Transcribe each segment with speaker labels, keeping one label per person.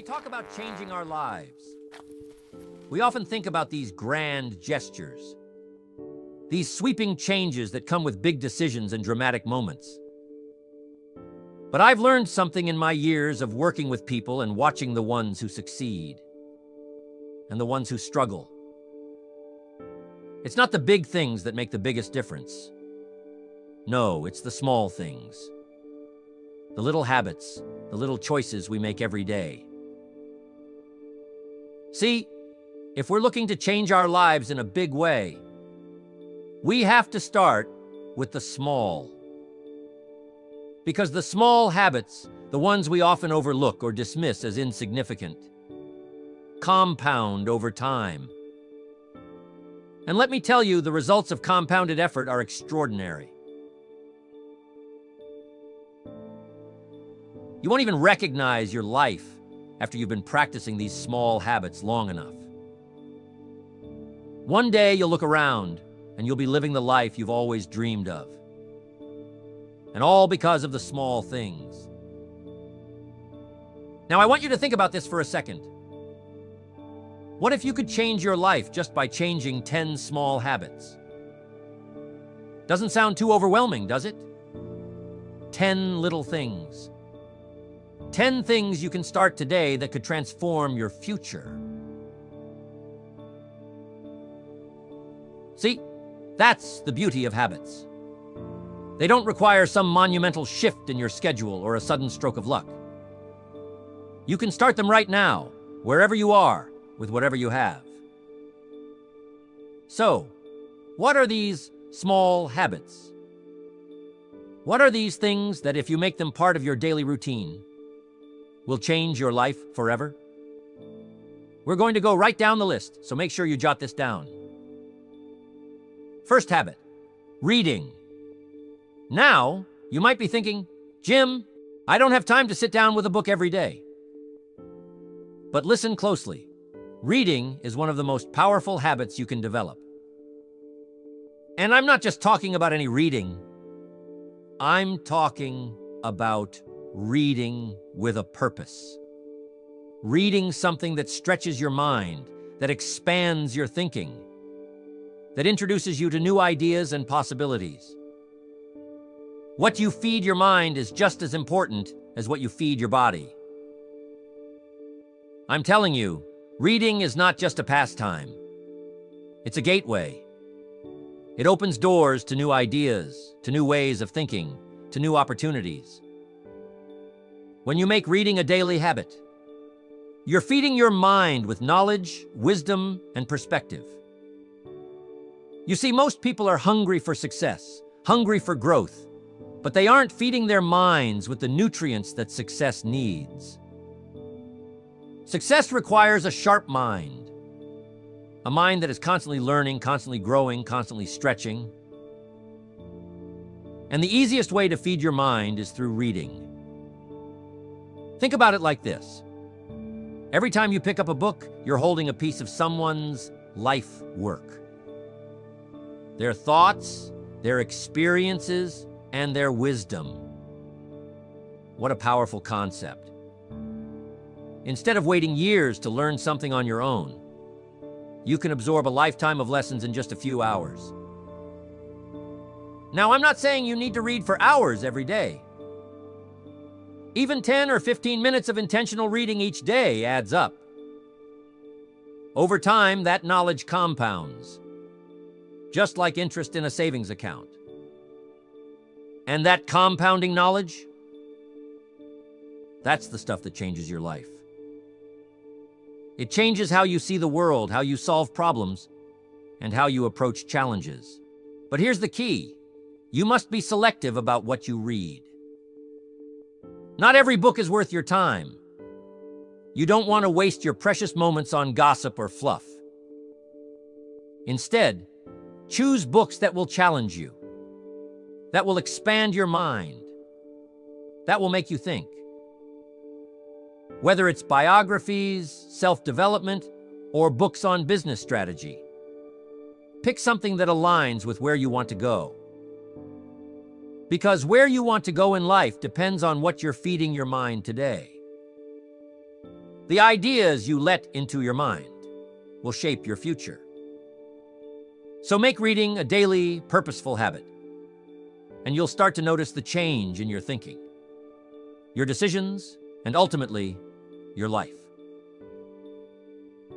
Speaker 1: talk about changing our lives, we often think about these grand gestures, these sweeping changes that come with big decisions and dramatic moments. But I've learned something in my years of working with people and watching the ones who succeed and the ones who struggle. It's not the big things that make the biggest difference. No, it's the small things. The little habits, the little choices we make every day. See, if we're looking to change our lives in a big way, we have to start with the small. Because the small habits, the ones we often overlook or dismiss as insignificant, compound over time. And let me tell you, the results of compounded effort are extraordinary. You won't even recognize your life after you've been practicing these small habits long enough. One day you'll look around and you'll be living the life you've always dreamed of. And all because of the small things. Now I want you to think about this for a second. What if you could change your life just by changing 10 small habits? Doesn't sound too overwhelming, does it? 10 little things. 10 things you can start today that could transform your future. See, that's the beauty of habits. They don't require some monumental shift in your schedule or a sudden stroke of luck. You can start them right now, wherever you are, with whatever you have. So, what are these small habits? What are these things that, if you make them part of your daily routine, will change your life forever? We're going to go right down the list, so make sure you jot this down. First habit, reading. Now, you might be thinking, Jim, I don't have time to sit down with a book every day. But listen closely. Reading is one of the most powerful habits you can develop. And I'm not just talking about any reading. I'm talking about reading with a purpose. Reading something that stretches your mind, that expands your thinking, that introduces you to new ideas and possibilities. What you feed your mind is just as important as what you feed your body. I'm telling you, reading is not just a pastime. It's a gateway. It opens doors to new ideas, to new ways of thinking, to new opportunities. When you make reading a daily habit, you're feeding your mind with knowledge, wisdom, and perspective. You see, most people are hungry for success, hungry for growth, but they aren't feeding their minds with the nutrients that success needs. Success requires a sharp mind, a mind that is constantly learning, constantly growing, constantly stretching. And the easiest way to feed your mind is through reading. Think about it like this. Every time you pick up a book, you're holding a piece of someone's life work. Their thoughts, their experiences, and their wisdom. What a powerful concept. Instead of waiting years to learn something on your own, you can absorb a lifetime of lessons in just a few hours. Now, I'm not saying you need to read for hours every day. Even 10 or 15 minutes of intentional reading each day adds up. Over time, that knowledge compounds, just like interest in a savings account. And that compounding knowledge, that's the stuff that changes your life. It changes how you see the world, how you solve problems, and how you approach challenges. But here's the key. You must be selective about what you read. Not every book is worth your time. You don't want to waste your precious moments on gossip or fluff. Instead, choose books that will challenge you, that will expand your mind, that will make you think. Whether it's biographies, self-development, or books on business strategy, pick something that aligns with where you want to go. Because where you want to go in life depends on what you're feeding your mind today. The ideas you let into your mind will shape your future. So make reading a daily, purposeful habit, and you'll start to notice the change in your thinking, your decisions, and ultimately, your life.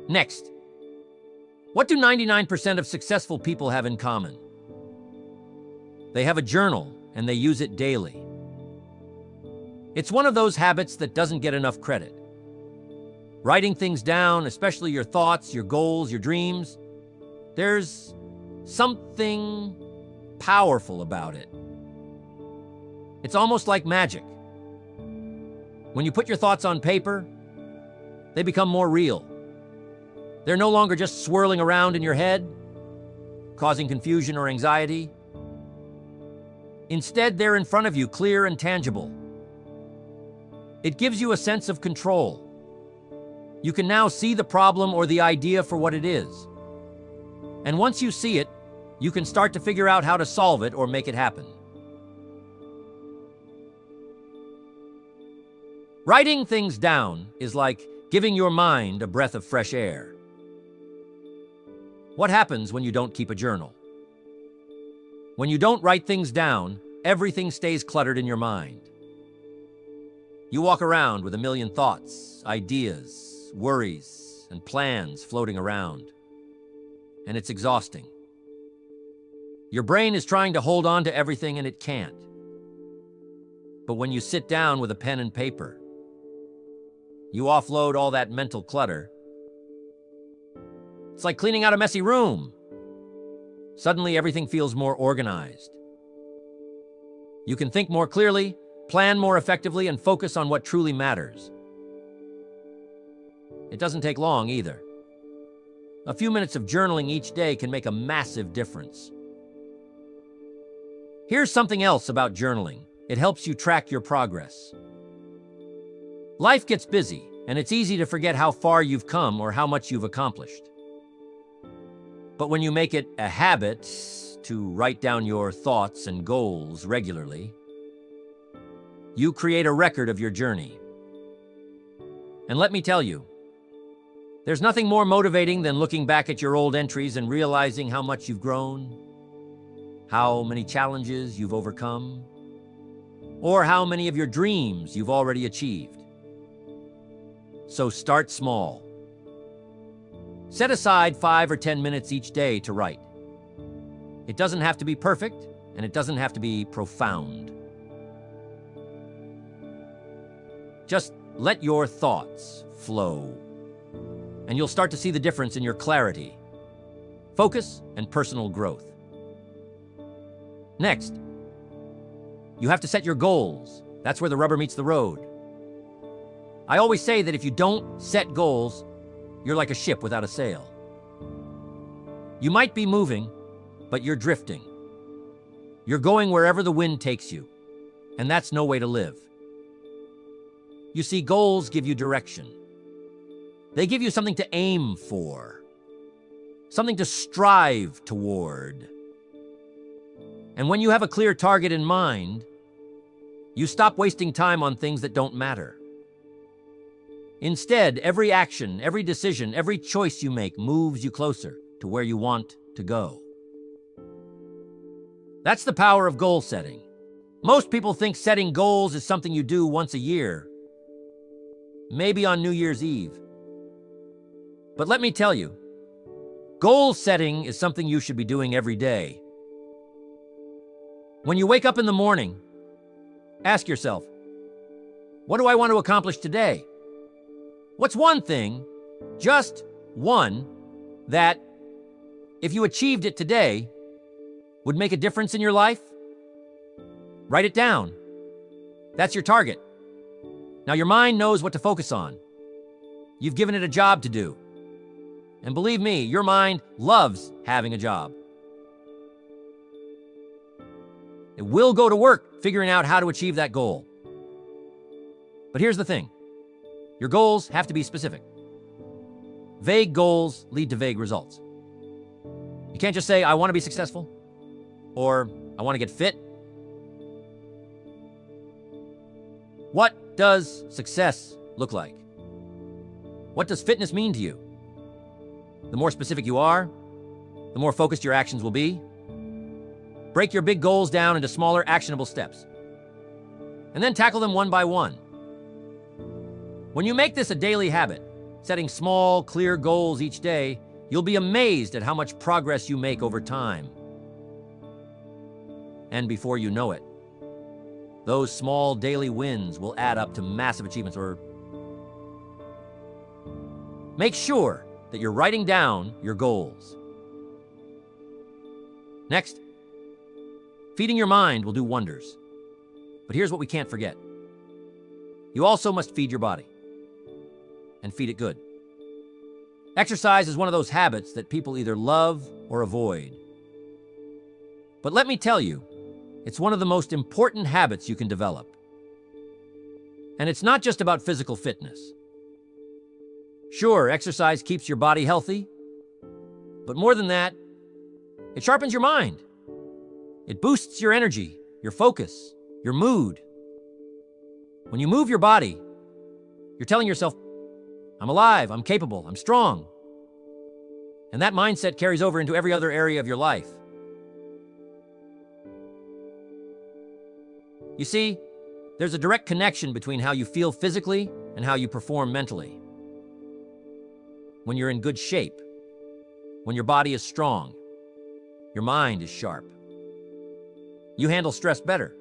Speaker 1: Next, what do 99% of successful people have in common? They have a journal, and they use it daily. It's one of those habits that doesn't get enough credit. Writing things down, especially your thoughts, your goals, your dreams, there's something powerful about it. It's almost like magic. When you put your thoughts on paper, they become more real. They're no longer just swirling around in your head, causing confusion or anxiety. Instead, they're in front of you, clear and tangible. It gives you a sense of control. You can now see the problem or the idea for what it is. And once you see it, you can start to figure out how to solve it or make it happen. Writing things down is like giving your mind a breath of fresh air. What happens when you don't keep a journal? When you don't write things down, everything stays cluttered in your mind. You walk around with a million thoughts, ideas, worries, and plans floating around. And it's exhausting. Your brain is trying to hold on to everything and it can't. But when you sit down with a pen and paper, you offload all that mental clutter. It's like cleaning out a messy room. Suddenly everything feels more organized. You can think more clearly, plan more effectively, and focus on what truly matters. It doesn't take long either. A few minutes of journaling each day can make a massive difference. Here's something else about journaling. It helps you track your progress. Life gets busy, and it's easy to forget how far you've come or how much you've accomplished. But when you make it a habit to write down your thoughts and goals regularly, you create a record of your journey. And let me tell you, there's nothing more motivating than looking back at your old entries and realizing how much you've grown, how many challenges you've overcome, or how many of your dreams you've already achieved. So start small. Set aside 5 or 10 minutes each day to write. It doesn't have to be perfect, and it doesn't have to be profound. Just let your thoughts flow, and you'll start to see the difference in your clarity, focus, and personal growth. Next, you have to set your goals. That's where the rubber meets the road. I always say that if you don't set goals, you're like a ship without a sail. You might be moving, but you're drifting. You're going wherever the wind takes you, and that's no way to live. You see, goals give you direction. They give you something to aim for, something to strive toward. And when you have a clear target in mind, you stop wasting time on things that don't matter. Instead, every action, every decision, every choice you make moves you closer to where you want to go. That's the power of goal setting. Most people think setting goals is something you do once a year, maybe on New Year's Eve. But let me tell you, goal setting is something you should be doing every day. When you wake up in the morning, ask yourself, what do I want to accomplish today? What's one thing, just one, that, if you achieved it today, would make a difference in your life? Write it down. That's your target. Now your mind knows what to focus on. You've given it a job to do. And believe me, your mind loves having a job. It will go to work figuring out how to achieve that goal. But here's the thing. Your goals have to be specific. Vague goals lead to vague results. You can't just say, I want to be successful, or I want to get fit. What does success look like? What does fitness mean to you? The more specific you are, the more focused your actions will be. Break your big goals down into smaller, actionable steps, and then tackle them one by one. When you make this a daily habit, setting small, clear goals each day, you'll be amazed at how much progress you make over time. And before you know it, those small daily wins will add up to massive achievements. Or make sure that you're writing down your goals. Next, feeding your mind will do wonders. But here's what we can't forget. You also must feed your body, and feed it good. Exercise is one of those habits that people either love or avoid. But let me tell you, it's one of the most important habits you can develop. And it's not just about physical fitness. Sure, exercise keeps your body healthy, but more than that, it sharpens your mind. It boosts your energy, your focus, your mood. When you move your body, you're telling yourself, I'm alive, I'm capable, I'm strong. And that mindset carries over into every other area of your life. You see, there's a direct connection between how you feel physically and how you perform mentally. When you're in good shape, when your body is strong, your mind is sharp. You handle stress better.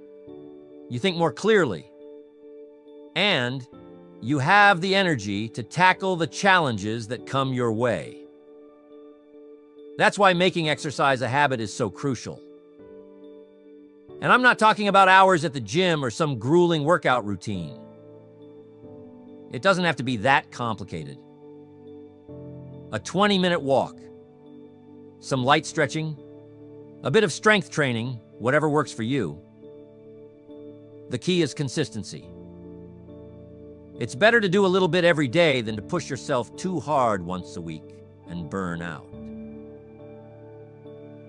Speaker 1: You think more clearly. And you have the energy to tackle the challenges that come your way. That's why making exercise a habit is so crucial. And I'm not talking about hours at the gym or some grueling workout routine. It doesn't have to be that complicated. A 20-minute walk, some light stretching, a bit of strength training, whatever works for you. The key is consistency. It's better to do a little bit every day than to push yourself too hard once a week and burn out.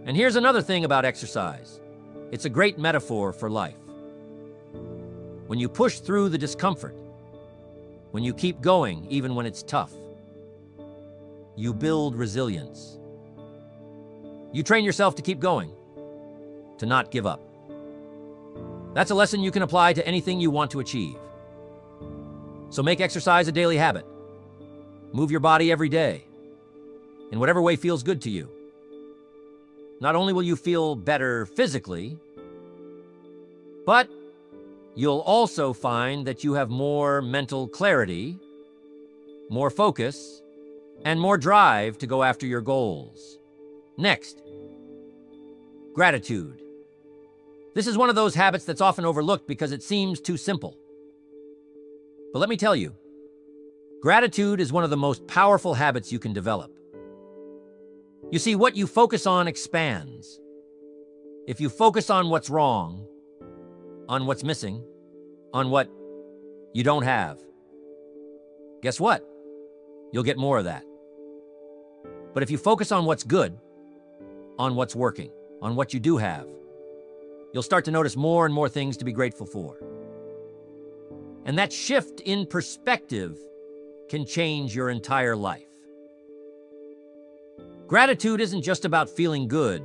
Speaker 1: And here's another thing about exercise. It's a great metaphor for life. When you push through the discomfort, when you keep going even when it's tough, you build resilience. You train yourself to keep going, to not give up. That's a lesson you can apply to anything you want to achieve. So make exercise a daily habit. Move your body every day, in whatever way feels good to you. Not only will you feel better physically, but you'll also find that you have more mental clarity, more focus, and more drive to go after your goals. Next, gratitude. This is one of those habits that's often overlooked because it seems too simple. But let me tell you, gratitude is one of the most powerful habits you can develop. You see, what you focus on expands. If you focus on what's wrong, on what's missing, on what you don't have, guess what? You'll get more of that. But if you focus on what's good, on what's working, on what you do have, you'll start to notice more and more things to be grateful for. And that shift in perspective can change your entire life. Gratitude isn't just about feeling good.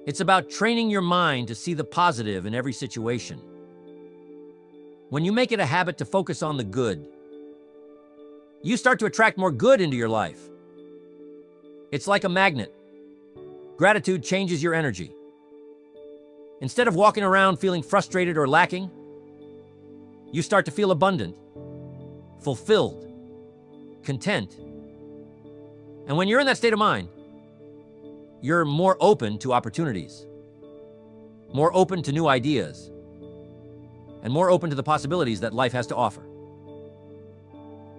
Speaker 1: It's about training your mind to see the positive in every situation. When you make it a habit to focus on the good, you start to attract more good into your life. It's like a magnet. Gratitude changes your energy. Instead of walking around feeling frustrated or lacking, you start to feel abundant, fulfilled, content. And when you're in that state of mind, you're more open to opportunities, more open to new ideas, and more open to the possibilities that life has to offer.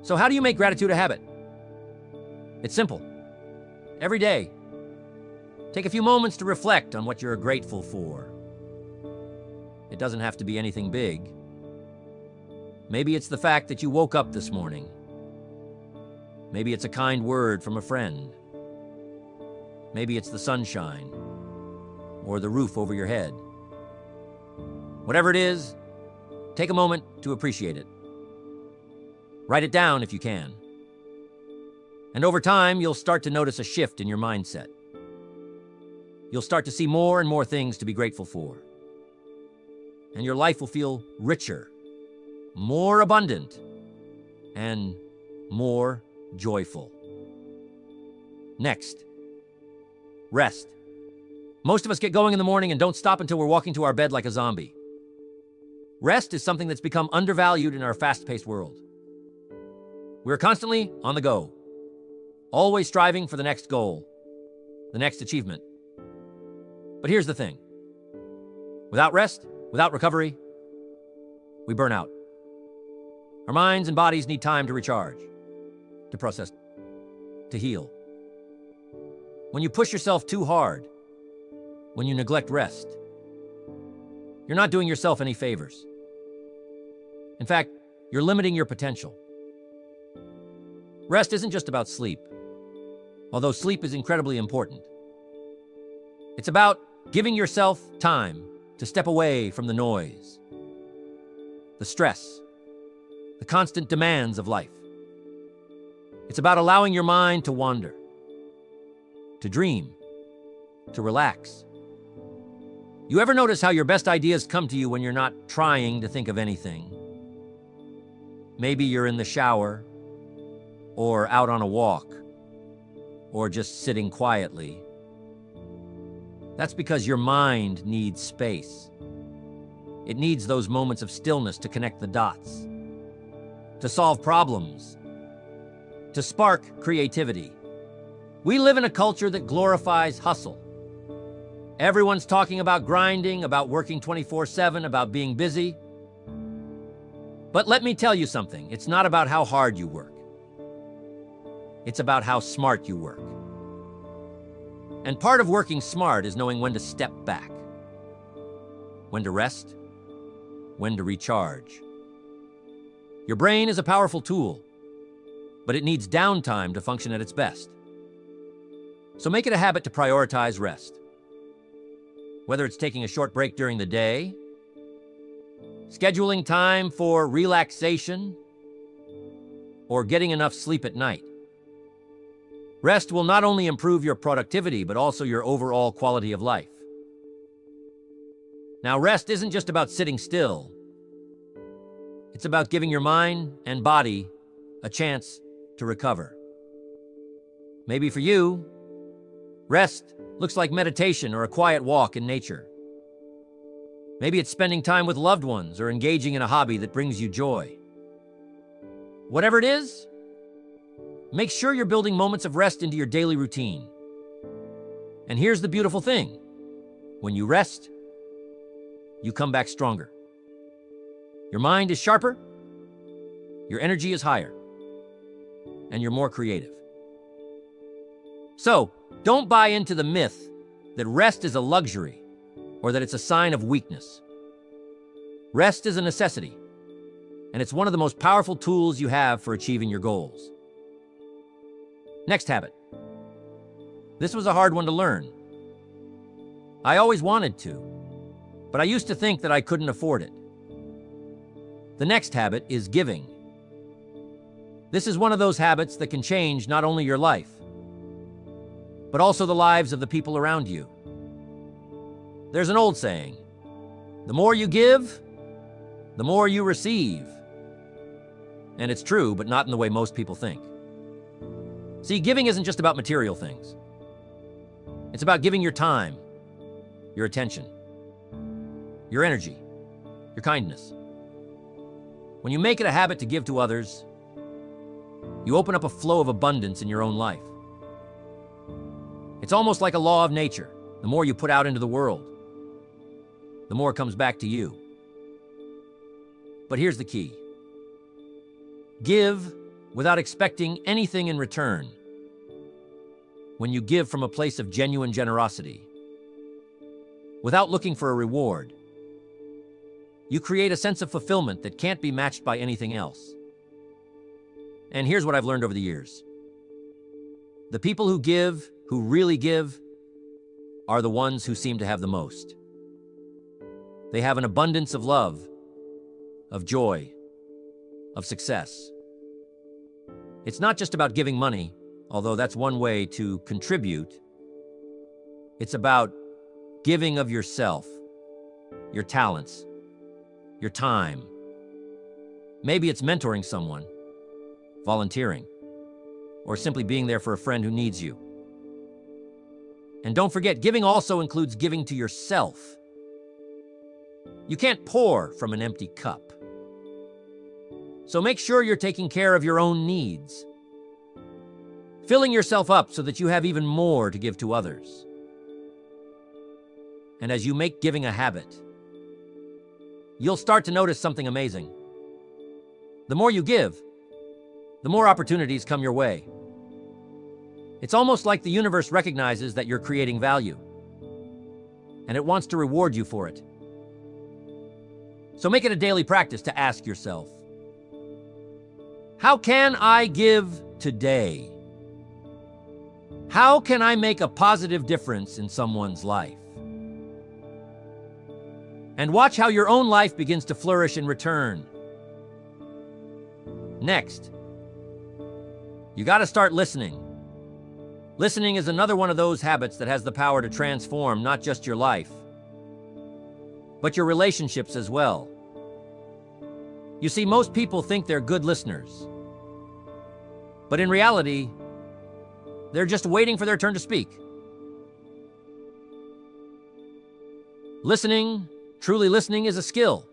Speaker 1: So how do you make gratitude a habit? It's simple. Every day, take a few moments to reflect on what you're grateful for. It doesn't have to be anything big. Maybe it's the fact that you woke up this morning. Maybe it's a kind word from a friend. Maybe it's the sunshine or the roof over your head. Whatever it is, take a moment to appreciate it. Write it down if you can. And over time, you'll start to notice a shift in your mindset. You'll start to see more and more things to be grateful for. And your life will feel richer, more abundant, and more joyful. Next, rest. Most of us get going in the morning and don't stop until we're walking to our bed like a zombie. Rest is something that's become undervalued in our fast-paced world. We're constantly on the go, always striving for the next goal, the next achievement. But here's the thing. Without rest, without recovery, we burn out. Our minds and bodies need time to recharge, to process, to heal. When you push yourself too hard, when you neglect rest, you're not doing yourself any favors. In fact, you're limiting your potential. Rest isn't just about sleep, although sleep is incredibly important. It's about giving yourself time to step away from the noise, the stress, the constant demands of life. It's about allowing your mind to wander, to dream, to relax. You ever notice how your best ideas come to you when you're not trying to think of anything? Maybe you're in the shower, or out on a walk, or just sitting quietly. That's because your mind needs space. It needs those moments of stillness to connect the dots, to solve problems, to spark creativity. We live in a culture that glorifies hustle. Everyone's talking about grinding, about working 24/7, about being busy. But let me tell you something. It's not about how hard you work. It's about how smart you work. And part of working smart is knowing when to step back, when to rest, when to recharge. Your brain is a powerful tool, but it needs downtime to function at its best. So make it a habit to prioritize rest. Whether it's taking a short break during the day, scheduling time for relaxation, or getting enough sleep at night. Rest will not only improve your productivity, but also your overall quality of life. Now, rest isn't just about sitting still. It's about giving your mind and body a chance to recover. Maybe for you, rest looks like meditation or a quiet walk in nature. Maybe it's spending time with loved ones or engaging in a hobby that brings you joy. Whatever it is, make sure you're building moments of rest into your daily routine. And here's the beautiful thing. When you rest, you come back stronger. Your mind is sharper, your energy is higher, and you're more creative. So, don't buy into the myth that rest is a luxury or that it's a sign of weakness. Rest is a necessity, and it's one of the most powerful tools you have for achieving your goals. Next habit. This was a hard one to learn. I always wanted to, but I used to think that I couldn't afford it. The next habit is giving. This is one of those habits that can change not only your life, but also the lives of the people around you. There's an old saying, the more you give, the more you receive. And it's true, but not in the way most people think. See, giving isn't just about material things. It's about giving your time, your attention, your energy, your kindness. When you make it a habit to give to others, you open up a flow of abundance in your own life. It's almost like a law of nature. The more you put out into the world, the more comes back to you. But here's the key. Give without expecting anything in return. When you give from a place of genuine generosity, without looking for a reward, you create a sense of fulfillment that can't be matched by anything else. And here's what I've learned over the years. The people who give, who really give, are the ones who seem to have the most. They have an abundance of love, of joy, of success. It's not just about giving money, although that's one way to contribute. It's about giving of yourself, your talents, your time. Maybe it's mentoring someone, volunteering, or simply being there for a friend who needs you. And don't forget, giving also includes giving to yourself. You can't pour from an empty cup. So make sure you're taking care of your own needs, filling yourself up so that you have even more to give to others. And as you make giving a habit, you'll start to notice something amazing. The more you give, the more opportunities come your way. It's almost like the universe recognizes that you're creating value, and it wants to reward you for it. So make it a daily practice to ask yourself, how can I give today? How can I make a positive difference in someone's life? And watch how your own life begins to flourish in return. Next, you got to start listening. Listening is another one of those habits that has the power to transform not just your life, but your relationships as well. You see, most people think they're good listeners, but in reality, they're just waiting for their turn to speak. Listening, truly listening, is a skill,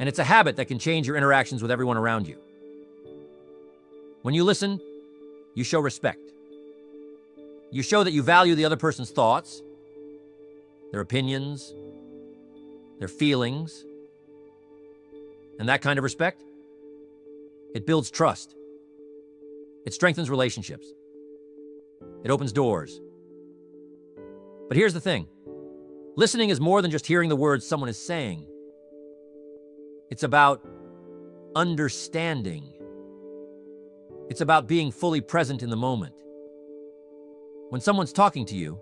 Speaker 1: and it's a habit that can change your interactions with everyone around you. When you listen, you show respect. You show that you value the other person's thoughts, their opinions, their feelings. And that kind of respect, it builds trust. It strengthens relationships. It opens doors. But here's the thing. Listening is more than just hearing the words someone is saying. It's about understanding. It's about being fully present in the moment. When someone's talking to you,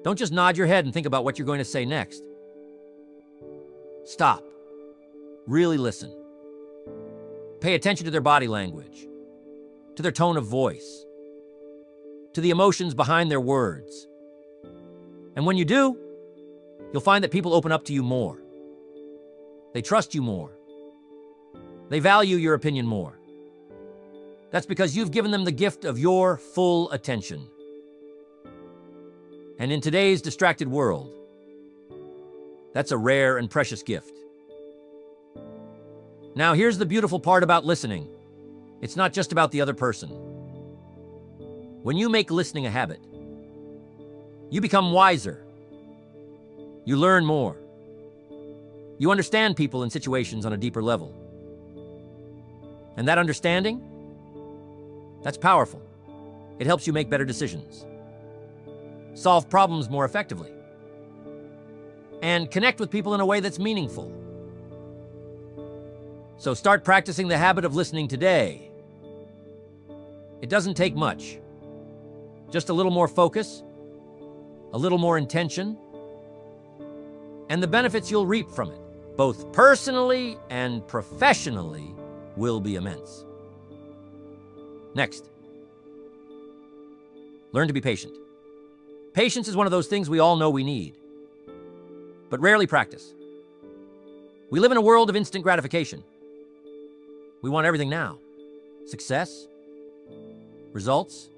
Speaker 1: don't just nod your head and think about what you're going to say next. Stop. Really listen. Pay attention to their body language, to their tone of voice, to the emotions behind their words. And when you do, you'll find that people open up to you more. They trust you more. They value your opinion more. That's because you've given them the gift of your full attention. And in today's distracted world, that's a rare and precious gift. Now, here's the beautiful part about listening. It's not just about the other person. When you make listening a habit, you become wiser. You learn more. You understand people and situations on a deeper level. And that understanding, that's powerful. It helps you make better decisions, solve problems more effectively, and connect with people in a way that's meaningful. So start practicing the habit of listening today. It doesn't take much. Just a little more focus, a little more intention, and the benefits you'll reap from it, both personally and professionally, will be immense. Next, learn to be patient. Patience is one of those things we all know we need, but rarely practice. We live in a world of instant gratification. We want everything now. Success, results,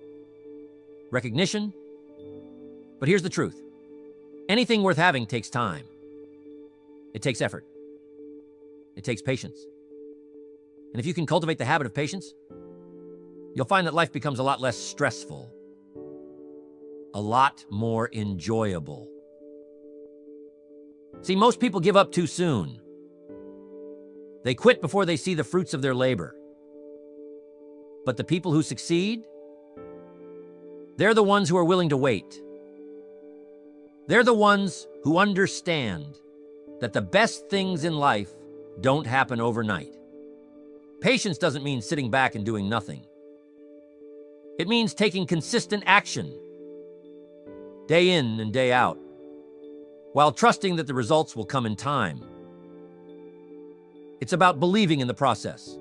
Speaker 1: recognition. But here's the truth. Anything worth having takes time. It takes effort. It takes patience. And if you can cultivate the habit of patience, you'll find that life becomes a lot less stressful, a lot more enjoyable. See, most people give up too soon. They quit before they see the fruits of their labor. But the people who succeed, they're the ones who are willing to wait. They're the ones who understand that the best things in life don't happen overnight. Patience doesn't mean sitting back and doing nothing. It means taking consistent action, day in and day out, while trusting that the results will come in time. It's about believing in the process,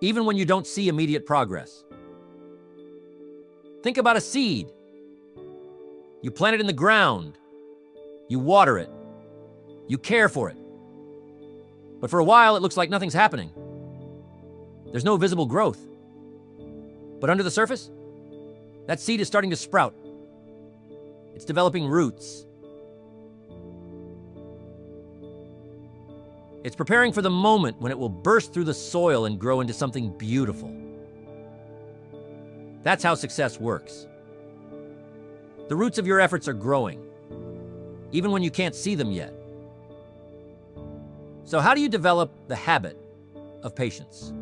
Speaker 1: even when you don't see immediate progress. Think about a seed. You plant it in the ground. You water it. You care for it. But for a while, it looks like nothing's happening. There's no visible growth. But under the surface, that seed is starting to sprout. It's developing roots. It's preparing for the moment when it will burst through the soil and grow into something beautiful. That's how success works. The roots of your efforts are growing, even when you can't see them yet. So how do you develop the habit of patience?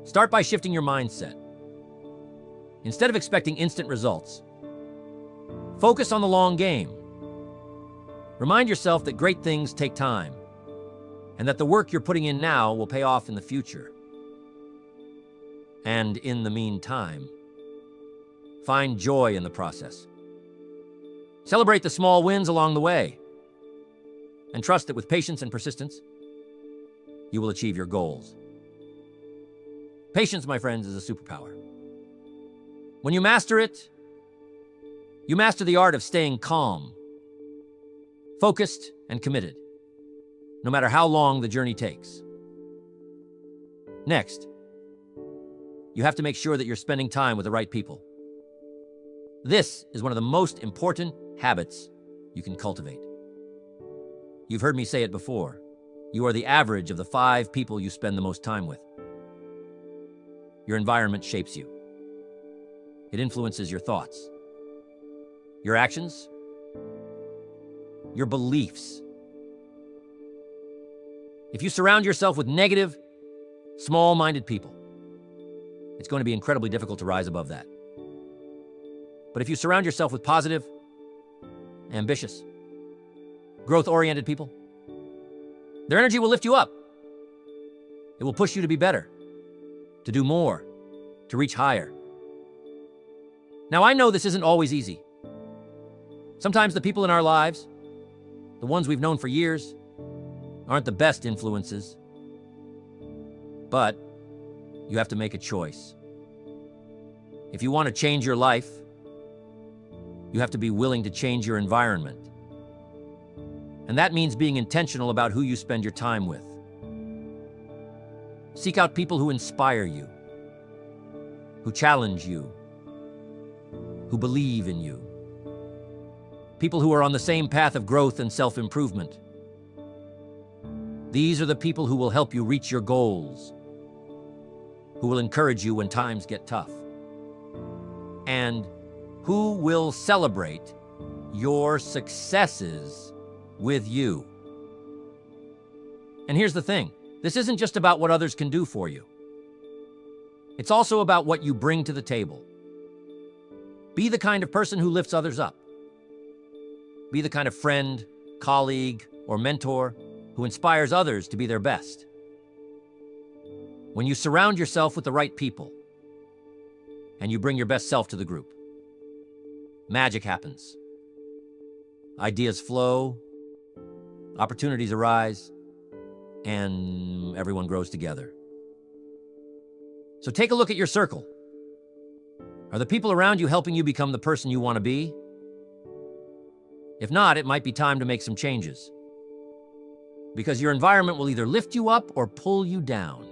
Speaker 1: Start by shifting your mindset. Instead of expecting instant results, focus on the long game. Remind yourself that great things take time, and that the work you're putting in now will pay off in the future. And in the meantime, find joy in the process. Celebrate the small wins along the way, and trust that with patience and persistence, you will achieve your goals. Patience, my friends, is a superpower. When you master it, you master the art of staying calm, focused, and committed, no matter how long the journey takes. Next, you have to make sure that you're spending time with the right people. This is one of the most important habits you can cultivate. You've heard me say it before. You are the average of the 5 people you spend the most time with. Your environment shapes you. It influences your thoughts, your actions, your beliefs. If you surround yourself with negative, small-minded people, it's going to be incredibly difficult to rise above that. But if you surround yourself with positive, ambitious, growth-oriented people, their energy will lift you up. It will push you to be better, to do more, to reach higher. Now, I know this isn't always easy. Sometimes the people in our lives, the ones we've known for years, aren't the best influences. But you have to make a choice. If you want to change your life, you have to be willing to change your environment. And that means being intentional about who you spend your time with. Seek out people who inspire you, who challenge you, who believe in you. People who are on the same path of growth and self-improvement. These are the people who will help you reach your goals, who will encourage you when times get tough, and who will celebrate your successes with you. And here's the thing, this isn't just about what others can do for you. It's also about what you bring to the table. Be the kind of person who lifts others up. Be the kind of friend, colleague, or mentor who inspires others to be their best. When you surround yourself with the right people and you bring your best self to the group, magic happens. Ideas flow, opportunities arise, and everyone grows together. So take a look at your circle. Are the people around you helping you become the person you want to be? If not, it might be time to make some changes. Because your environment will either lift you up or pull you down.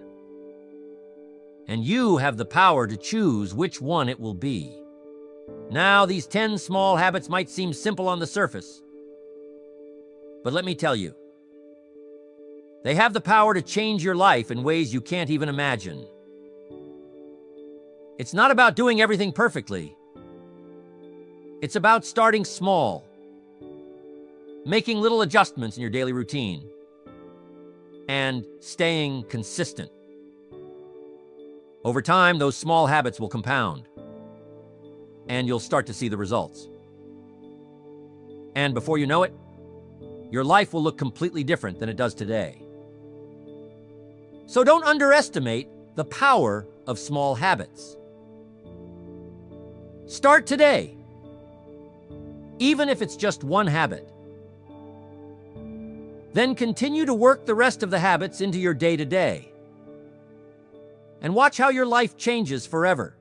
Speaker 1: And you have the power to choose which one it will be. Now, these 10 small habits might seem simple on the surface, but let me tell you, they have the power to change your life in ways you can't even imagine. It's not about doing everything perfectly. It's about starting small, making little adjustments in your daily routine, and staying consistent. Over time, those small habits will compound, and you'll start to see the results. And before you know it, your life will look completely different than it does today. So don't underestimate the power of small habits. Start today, even if it's just one habit. Then continue to work the rest of the habits into your day-to-day. and watch how your life changes forever.